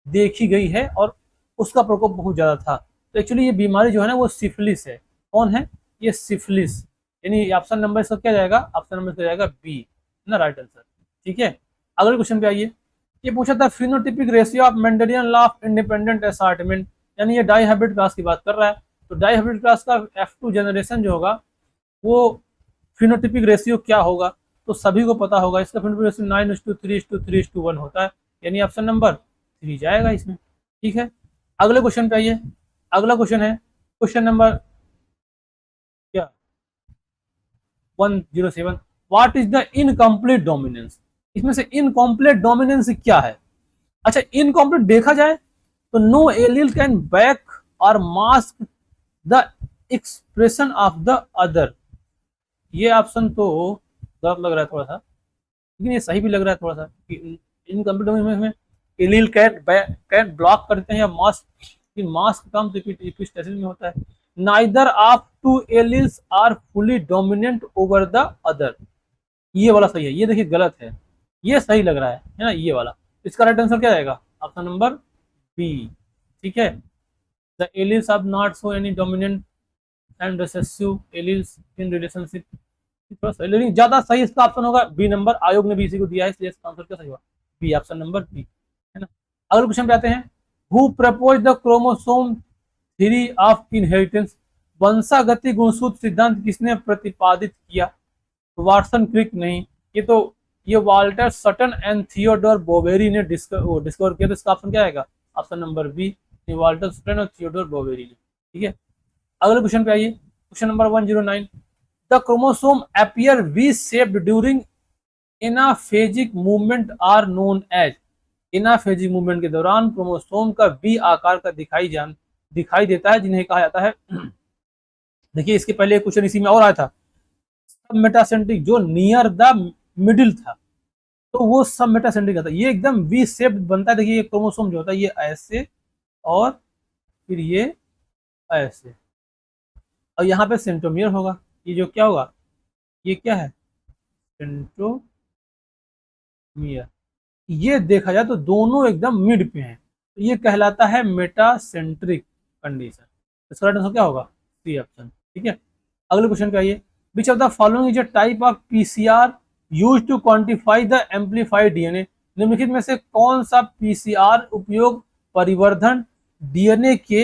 S1: देखी गई है और उसका प्रकोप बहुत ज्यादा था। तो एक्चुअली ये बीमारी जो है ना वो सिफिलिस है। कौन है, ये सिफिलिस, यानी ऑप्शन नंबर इसका क्या जाएगा, ऑप्शन नंबर क्या जाएगा, बी ना, राइट आंसर। ठीक है, अगले क्वेश्चन पे आइए, ये पूछा था phenotypic ratio of Mendelian law of independent assortment, यानी ये डाई हाइब्रिड क्लास की बात कर रहा है। तो डाई हाइब्रिड क्लास का F2 जनरेशन जो होगा वो फिनोटिपिक रेशियो क्या होगा, तो सभी को पता होगा, इसका फिनोटिपिक रेशियो 9:3:3:1 होता है, यानी ऑप्शन नंबर 3 जाएगा इसमें। ठीक है, अगले क्वेश्चन पे आइए, अगला क्वेश्चन है क्वेश्चन नंबर क्या 107, what is the incomplete dominance. इसमें से इनकम्प्लीट डोमिनेंस क्या है। अच्छा, इनकम्प्लीट देखा जाए तो नो एलील कैन बैक और mask the expression of the other, ये ऑप्शन तो गलत लग रहा है थोड़ा सा, लेकिन ये सही भी लग रहा है थोड़ा सा कि इनकम्प्लीट डोमिनेंस में एलील कैन ब्लॉक करते हैं या मास्क, मास्क काम तो इपिस्टेसिस में होता है। Neither of two alleles are fully dominant over the other, ये वाला सही है, ये देखिए गलत है, ये सही लग रहा है ना, ये वाला। इसका राइट आंसर क्या जाएगा, ऑप्शन नंबर बी। ठीक है, the alleles are not so any dominant and recessive alleles in relationship, लेकिन ज्यादा सही इसका ऑप्शन होगा बी नंबर, आयोग ने भी इसी को दिया है, इसलिए इसका आंसर क्या सही होगा, बी, ऑप्शन नंबर बी, है ना। अगले क्वेश्चन पे आते हैं, who propose the chromosome theory of inheritance, वंशागति गुणसूत्र सिद्धांत किसने प्रतिपादित किया, वाटसन क्रिक नहीं, ये तो ये Walter Sutton and Theodore Boveri ने डिस्कवर किया, तो इसका ऑप्शन क्या आएगा, option number B, Walter Sutton और थियोडोर बोवेरी ने। ठीक है, अगले क्वेश्चन पे आइए, question number 109, the chromosome appear V shaped during anaphasic movement are known as, anaphasic movement के दौरान क्रोमोसोम का वी आकार का दिखाई देता है, जिन्हें कहा जाता है देखिए इसके पहले क्वेश्चन इसी में और आया था, सब मेटासेंट्रिक, जो नियर द मिडिल था तो वो सब मेटासेंट्रिक था, ये एकदम वी शेप्ड बनता है। देखिए ये क्रोमोसोम जो होता है ये ऐसे और फिर ये ऐसे, और यहाँ पे सेंट्रोमियर होगा, ये जो क्या होगा, ये क्या है, सेंट्रोमियर, ये देखा जाए तो दोनों एकदम मिड पे हैं, तो ये कहलाता है मेटासेंट्रिक कंडीशन। इसका राइट आंसर क्या होगा, सी ऑप्शन। ठीक है, अगले क्वेश्चन पे आइए, which of the following is a type of PCR used to quantify the amplified DNA, निम्नलिखित में से कौन सा पीसीआर उपयोग परिवर्धन डीएनए के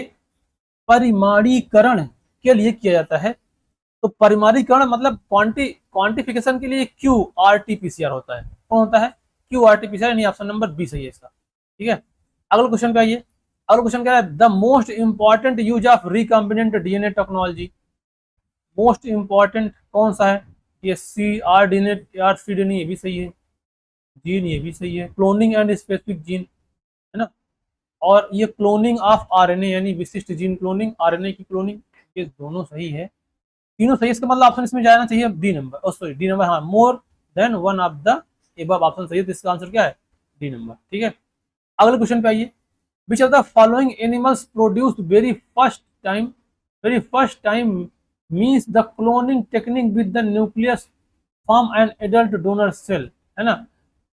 S1: परिमाणीकरण के लिए किया जाता है। तो परिमाणीकरण मतलब क्वांटिफिकेशन के लिए QRT-PCR होता है। कौन होता है? QRT-PCR, यानी ऑप्शन नंबर बी सही है इसका। ठीक है, अगला क्वेश्चन पे आइए। अगला क्वेश्चन क्या है? The most important use of recombinant DNA technology. Most important कौन सा है? ये CRDNA नहीं, ये भी सही है। जीन, ये भी सही है। क्लोनिंग एंड स्पेसिफिक जीन, है ना। और ये क्लोनिंग ऑफ आरएनए, यानी विशिष्ट जीन क्लोनिंग, आरएनए की क्लोनिंग, ये दोनों सही है। तीनों सही, इसका मतलब ऑप्शन इसमें जाना चाहिए D number, sorry D number, हाँ, more than one of the above option सही है, तो इसका आंसर क्या है? D number. ठीक है, अगले क्वेश्चन पे आइए। Which of the following animals produced very first time means the cloning technique with the nucleus from an adult donor cell, है ना।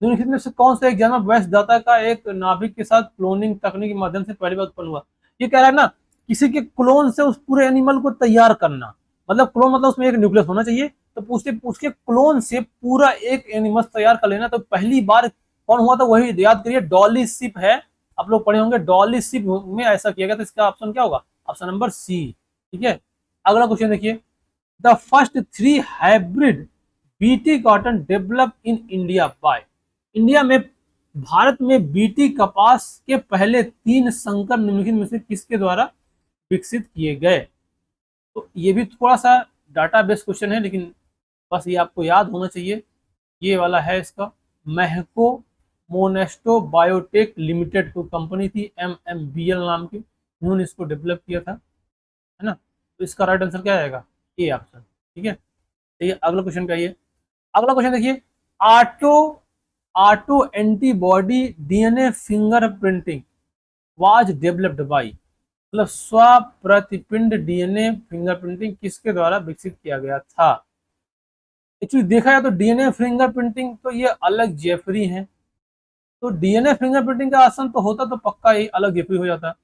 S1: निम्नलिखित में से कौन सा एक जानवर वंशदाता का एक नाभिक के साथ क्लोनिंग तकनीक के माध्यम से पहली बार उत्पन्न हुआ? ये कह रहा है ना, किसी के क्लोन से उस पूरे एनिमल को तैयार करना, मतलब क्लोन मतलब उसमें एक न्यूक्लियस होना चाहिए, तो उसके क्लोन से पूरा एक एनिमल तैयार कर लेना। तो पहली बार कौन हुआ था? वही याद करिए, डॉली शिप है, आप लोग पढ़े होंगे, डॉली शिप में ऐसा किया गया। तो इसका ऑप्शन क्या होगा? Option number C. ठीक है, अगला क्वेश्चन देखिए। The first 3 hybrid Bt cotton develop in India by. India में, भारत में बीटी कपास के पहले 3 संकर निम्नलिखित में से किसके द्वारा विकसित किए गए? तो ये भी थोड़ा सा डाटा बेस्ड क्वेश्चन है, लेकिन बस ये आपको याद होना चाहिए। ये वाला है इसका, महको मोनेस्टो बायोटेक लिमिटेड, को कंपनी थी MMBL नाम की, उन्होंने इसको डेवलप किया था, है ना। तो इसका राइट आंसर क्या आएगा? A option. ठीक है, चलिए अगला क्वेश्चन पे आइए। अगला क्वेश्चन देखिए। Auto antibody DNA fingerprinting was developed by, मतलब स्व प्रतिपिंड डीएनए फिंगरप्रिंटिंग किसके द्वारा विकसित किया गया था? एक्चुअली देखा जाए तो डीएनए फिंगरप्रिंटिंग तो ये अलग जेफरी है, तो डीएनए फिंगरप्रिंटिंग का आसन तो होता तो पक्का ये अलग जेफरी हो जाता,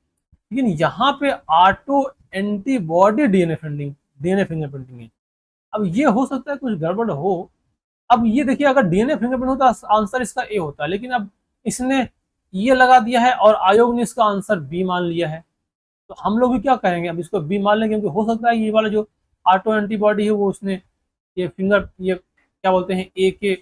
S1: लेकिन यहाँ पे ऑटो एंटीबॉडी डीएनए फिंगरप्रिंटिंग है। अब ये हो सकता है कुछ गड़बड़ हो। अब ये देखिए, अगर डीएनए फिंगरप्रिंट होता आंसर इसका ए होता, लेकिन अब इसने ये लगा दिया है और आयोग ने इसका आंसर बी मान लिया है, तो हम लोग भी क्या कहेंगे? अब इसको बी मान लेंगे, क्योंकि हो सकता है ये वाला जो ऑटो एंटीबॉडी है वो उसने ये क्या बोलते हैं, ए के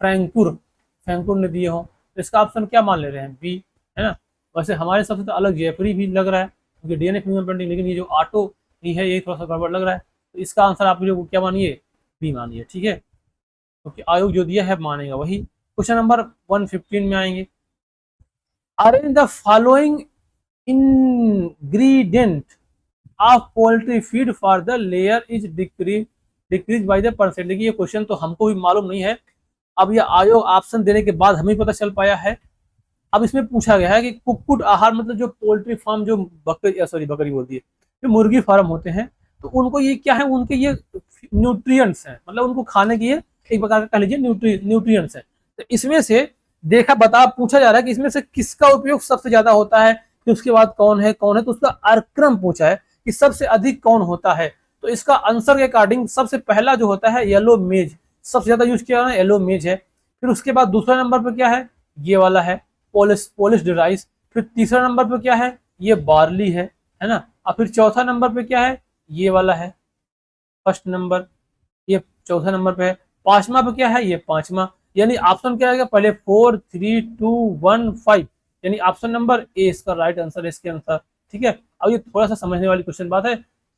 S1: फ्रैंकुर ने दिए हो, तो इसका ऑप्शन क्या मान ले रहे हैं? बी, है ना। वैसे हमारे सबसे तो अलग जेफरी भी लग रहा है, क्योंकि डीएनए फिंगरप्रिंटिंग, लेकिन ये जो ऑटो ही है ये थोड़ा सा गड़बड़ लग रहा है, तो इसका आंसर आप जो क्या मानिए? बी मानिए। ठीक है, क्योंकि आयोग जो दिया है मानेगा वही। क्वेश्चन नंबर 115 में आएंगे। Arrange the following ingredient of poultry feed for the layer is decreased by the percent। देखिए ये क्वेश्चन तो हमको भी मालूम नहीं है, अब ये आयोग ऑप्शन देने के बाद हमें पता चल पाया है। अब इसमें पूछा गया है कि कुक्कुट आहार, मतलब जो पोल्ट्री फार्म, जो बकरी बोलती है, जो मुर्गी फार्म होते हैं, तो उनको ये क्या है? उनके ये न्यूट्रिएंट्स हैं, मतलब उनको खाने की ये एक प्रकार का कह लीजिए न्यूट्रिएंट्स है। तो इसमें से पूछा जा रहा है कि इसमें से किसका उपयोग सबसे ज्यादा होता है, कि उसके बाद कौन है, तो उसका अर्क्रम पूछा है कि सबसे अधिक कौन होता है। तो इसका आंसर के अकॉर्डिंग सबसे पहला जो होता है येलो मेज, सबसे ज्यादा यूज किया है येलो मेज है। फिर उसके बाद दूसरा नंबर पर क्या है? ये वाला है पोलिश्ड राइस। फिर तीसरा नंबर पर क्या है? ये बार्ली है ना। और फिर चौथा नंबर पे क्या है? ये वाला है फर्स्ट नंबर, ये चौथा नंबर पे है। पांचवा पे क्या है? ये पांचवा। यानी ऑप्शन क्या आएगा? पहले 4 3 2 1 5, यानी ऑप्शन नंबर ए इसका राइट आंसर है इसके अनुसार। ठीक है, अब ये थोड़ा सा समझने वाली क्वेश्चन बात है,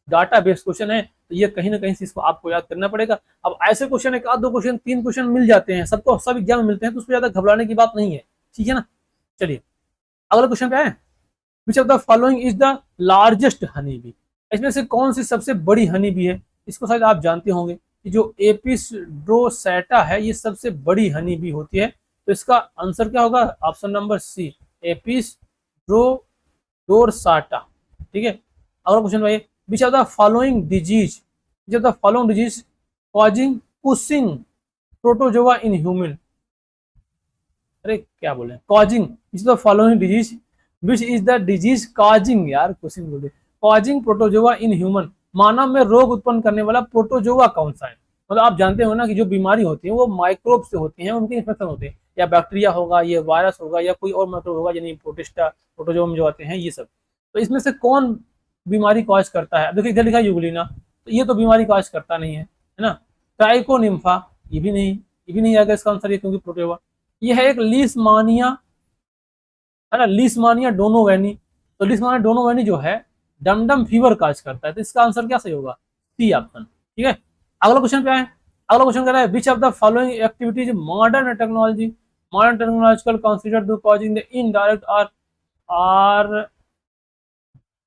S1: डाटा बेस्ड क्वेश्चन है, तो ये कहीं ना कहीं से इसको आपको याद करना पड़ेगा। अब ऐसे क्वेश्चन एक आध दो क्वेश्चन 3 क्वेश्चन मिल जाते हैं, सबको सब एग्जाम में मिलते हैं, तो उसमें ज्यादा घबराने की बात नहीं है। ठीक है ना, चलिए अगला क्वेश्चन पे आए। विच of the following is the largest honey bee, इसमें से कौन सी सबसे बड़ी हनी बी है? इसको शायद आप जानते होंगे कि जो एपिस ड्रोसैटा है ये सबसे बड़ी हनी बी होती है, तो इसका आंसर क्या होगा? Option number C, Apis dorsata. ठीक है, अगला क्वेश्चन भाई, which of the following disease causing Cushing protozoa in human, अरे क्या बोले, causing is the following disease which is the disease causing, यार क्वेश्चन बोले, कॉजिंग प्रोटोजोआ इन ह्यूमन, मानव में रोग उत्पन्न करने वाला प्रोटोजोआ कौन सा है? मतलब आप जानते हो ना कि जो बीमारी होती है वो माइक्रोब से होती है, उनके इन्फेक्शन होते हैं, या बैक्टीरिया होगा, ये वायरस होगा, या कोई और माइक्रोब होगा, यानी प्रोटोजोम जो आते हैं ये सब। तो इसमें से कौन बीमारी कॉज करता है? अब देखिए इधर लिखा है यूग्लिना, तो ये तो बीमारी कॉज करता नहीं है ना। ट्राइकोनिम्फा, ये भी नहीं आएगा इसका आंसर, ये क्योंकि प्रोटेवा। ये है एक लीशमानिया, है ना, लीशमानिया डोनोवेनी। तो लीशमानिया डोनोवेनी जो है डमडम फीवर काज करता है, तो इसका आंसर क्या सही होगा? C option. ठीक है, अगला क्वेश्चन क्या है? अगला क्वेश्चन कह रहा है which of the following activities modern technological consider to causing the indirect or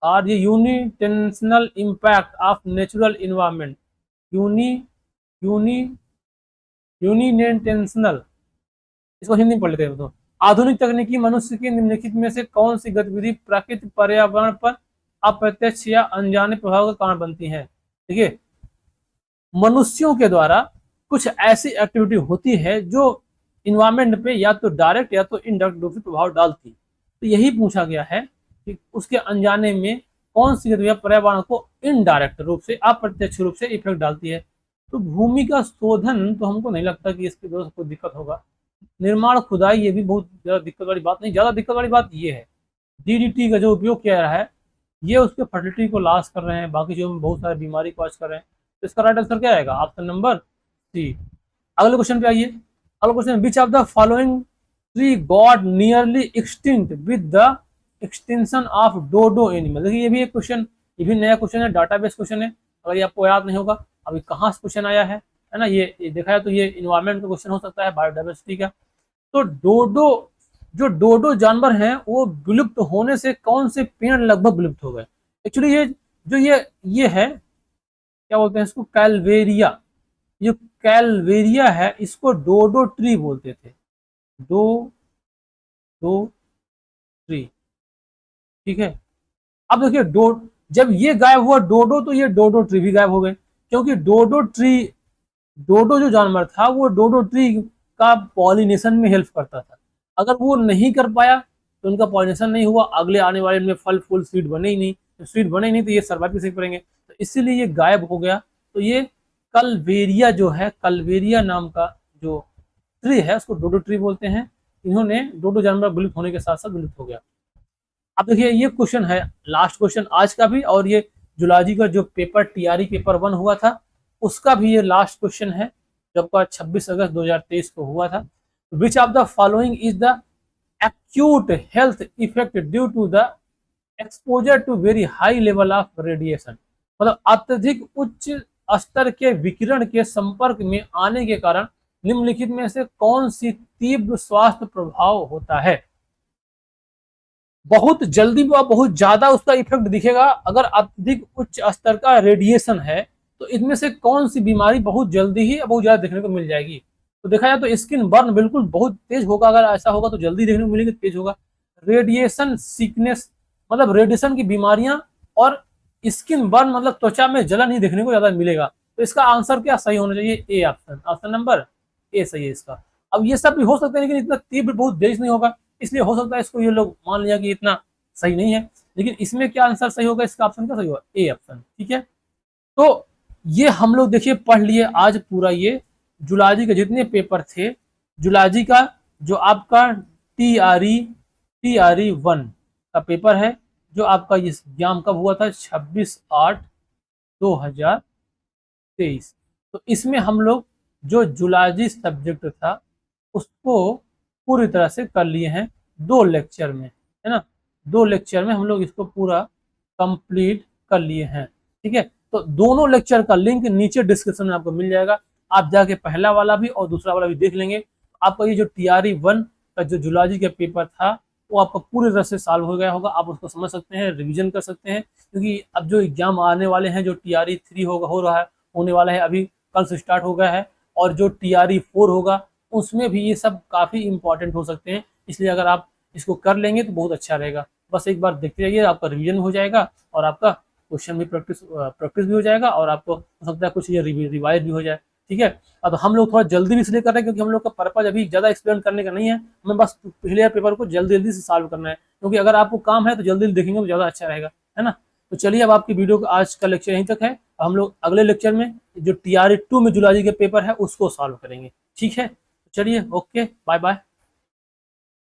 S1: or ये unintentional impact of natural environment. Uni uni unintentional, इसको हिंदी में पढ़ लेते हैं। तो आधुनिक तकनीकी मनुष्य की निम्नलिखित में से कौन सी गतिविधि प्राकृतिक पर्यावरण पर अप्रत्यक्ष या अनजाने प्रभाव का कारण बनती है? देखिए, मनुष्यों के द्वारा कुछ ऐसी एक्टिविटी होती है जो इन्वायरमेंट पे या तो डायरेक्ट या तो इनडायरेक्ट रूप से प्रभाव डालती। तो यही पूछा गया है कि उसके अनजाने में कौन सी गतिविधियां पर्यावरण को इनडायरेक्ट रूप से, अप्रत्यक्ष रूप से इफेक्ट डालती है। तो भूमि का शोधन तो हमको नहीं लगता कि इसकी वजह से कोई दिक्कत होगा। निर्माण खुदाई, ये भी बहुत ज्यादा दिक्कत वाली बात नहीं। ज्यादा दिक्कत वाली बात ये है डीडीटी का जो उपयोग किया रहा है, ये उसके फर्टिलिटी को लॉस कर रहे हैं, बाकी जो बहुत सारी बीमारी कॉज कर रहे हैं। तो इसका राइट आंसर क्या आएगा? Option number C. अगले क्वेश्चन पे आइए। अगला question, which of the following tree got nearly extinct with the extension of dodo animal. देखिए ये भी एक क्वेश्चन, ये भी नया क्वेश्चन है, डाटाबेस क्वेश्चन है। अगर ये आपको याद नहीं होगा अभी कहाँ से क्वेश्चन आया है ना, ये देखा है तो ये इन्वायरमेंट का क्वेश्चन हो सकता है, बायोडाइवर्सिटी का। तो डोडो जानवर हैं वो विलुप्त होने से कौन से पेड़ लगभग विलुप्त हो गए? एक्चुअली ये है, क्या बोलते हैं इसको, कैलवेरिया। ये कैलवेरिया है, इसको डोडो ट्री बोलते थे, डो ट्री। ठीक है, अब देखिए जब ये गायब हुआ डोडो, तो ये डोडो ट्री भी गायब हो गए, क्योंकि डोडो जो जानवर था वो डोडो ट्री का पॉलिनेशन में हेल्प करता था। अगर वो नहीं कर पाया तो उनका पॉलिनेशन नहीं हुआ, अगले आने वाले में फल फूल सीड बने ही नहीं, तो सीड बने ही नहीं तो ये सर्वाइव कैसे करेंगे? तो इसीलिए ये गायब हो गया। तो ये कलवेरिया जो है, कलवेरिया नाम का जो ट्री है उसको डोडो ट्री बोलते हैं। इन्होंने डोडो जानवर विलुप्त होने के साथ साथ विलुप्त हो गया। अब देखिए ये क्वेश्चन है लास्ट क्वेश्चन आज का भी, और ये जुलॉजी का जो पेपर टीआरई पेपर 1 हुआ था उसका भी ये लास्ट क्वेश्चन है, जब का 26 अगस्त 2023 को हुआ था। Which of the following is the acute health effect due to the exposure to very high level of radiation. मतलब अत्यधिक उच्च स्तर के विकिरण के संपर्क में आने के कारण निम्नलिखित में से कौन सी तीव्र स्वास्थ्य प्रभाव होता है? बहुत जल्दी व बहुत ज्यादा उसका इफेक्ट दिखेगा अगर अत्यधिक उच्च स्तर का रेडिएशन है। तो इनमें से कौन सी बीमारी बहुत जल्दी ही बहुत ज्यादा देखने को मिल जाएगी? तो देखा जाए तो स्किन बर्न बिल्कुल बहुत तेज होगा, अगर ऐसा होगा तो जल्दी देखने को मिलेगी, तेज होगा। रेडिएशन सिकनेस, मतलब रेडिएशन की बीमारियां, और स्किन बर्न मतलब त्वचा में जलन ही देखने को ज्यादा मिलेगा। तो इसका आंसर क्या सही होना चाहिए? A option, option number A सही है इसका। अब ये सब भी हो सकता है लेकिन इतना तीव्र बहुत तेज नहीं होगा, इसलिए हो सकता है इसको ये लोग मान लिया कि इतना सही नहीं है। लेकिन इसमें क्या आंसर सही होगा? इसका ऑप्शन क्या सही होगा? A option. ठीक है, तो ये हम लोग देखिए पढ़ लिए आज पूरा ये जुलॉजी के जितने पेपर थे। जुलॉजी का जो आपका टीआरई 1 का पेपर है, जो आपका इस एग्जाम कब हुआ था? 26/8/2023। तो इसमें हम लोग जो जुलॉजी सब्जेक्ट था उसको पूरी तरह से कर लिए हैं 2 लेक्चर में, है ना। 2 लेक्चर में हम लोग इसको पूरा कंप्लीट कर लिए हैं। ठीक है, तो दोनों लेक्चर का लिंक नीचे डिस्क्रिप्शन में आपको मिल जाएगा, आप जाके पहला वाला भी और दूसरा वाला भी देख लेंगे। आपका ये जो टीआरई 1 का जो जुलॉजी का पेपर था वो आपका पूरी तरह से सॉल्व हो गया होगा, आप उसको समझ सकते हैं, रिवीजन कर सकते हैं। क्योंकि अब जो एग्जाम आने वाले हैं, जो टीआरई 3 हो रहा है, होने वाला है, अभी कल से स्टार्ट हो गया है, और जो टीआरई 4 होगा उसमें भी ये सब काफ़ी इंपॉर्टेंट हो सकते हैं। इसलिए अगर आप इसको कर लेंगे तो बहुत अच्छा रहेगा। बस एक बार देखते रहिए, आपका रिवीजन हो जाएगा और आपका क्वेश्चन भी प्रैक्टिस भी हो जाएगा, और आपको हो सकता है कुछ ये रिवाइज भी हो जाए। ठीक है, अब हम लोग थोड़ा जल्दी भी इसलिए कर रहे हैं क्योंकि हम लोग का पर्पज अभी ज़्यादा एक्सप्लेन करने का नहीं है, हमें बस पिछले पेपर को जल्दी जल्दी से सॉल्व करना है। क्योंकि अगर आपको काम है तो जल्दी जल्दी देखेंगे तो ज़्यादा अच्छा रहेगा, है ना। तो चलिए, अब आपकी वीडियो का आज का लेक्चर यहीं तक है। हम लोग अगले लेक्चर में जो टीआरई 2 में जुलॉजी के पेपर है उसको सॉल्व करेंगे। ठीक है, चलिए, ओके, बाय बाय।